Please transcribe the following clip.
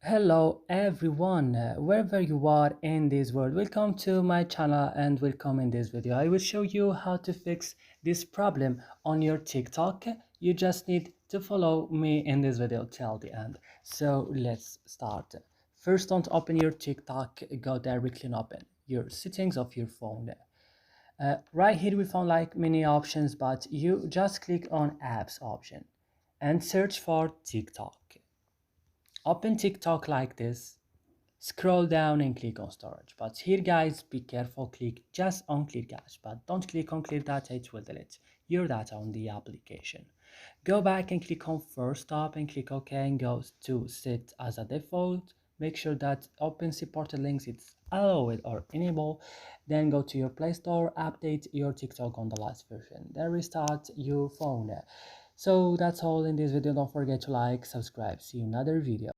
Hello everyone, wherever you are in this world, welcome to my channel and welcome in this video. I will show you how to fix this problem on your TikTok. You just need to follow me in this video till the end. So let's start. First, don't open your TikTok, go directly and open your settings of your phone. Right here we found like many options, but you just click on apps option and search for TikTok. Open TikTok like this, scroll down and click on storage. But here guys, be careful, click just on clear cache, but don't click on clear data, it will delete your data on the application. Go back and click on first stop and click OK and go to set as a default. Make sure that open supported links it's allowed or enable. Then go to your Play Store, update your TikTok on the last version, then restart your phone. So that's all in this video. Don't forget to like, subscribe. See you in another video.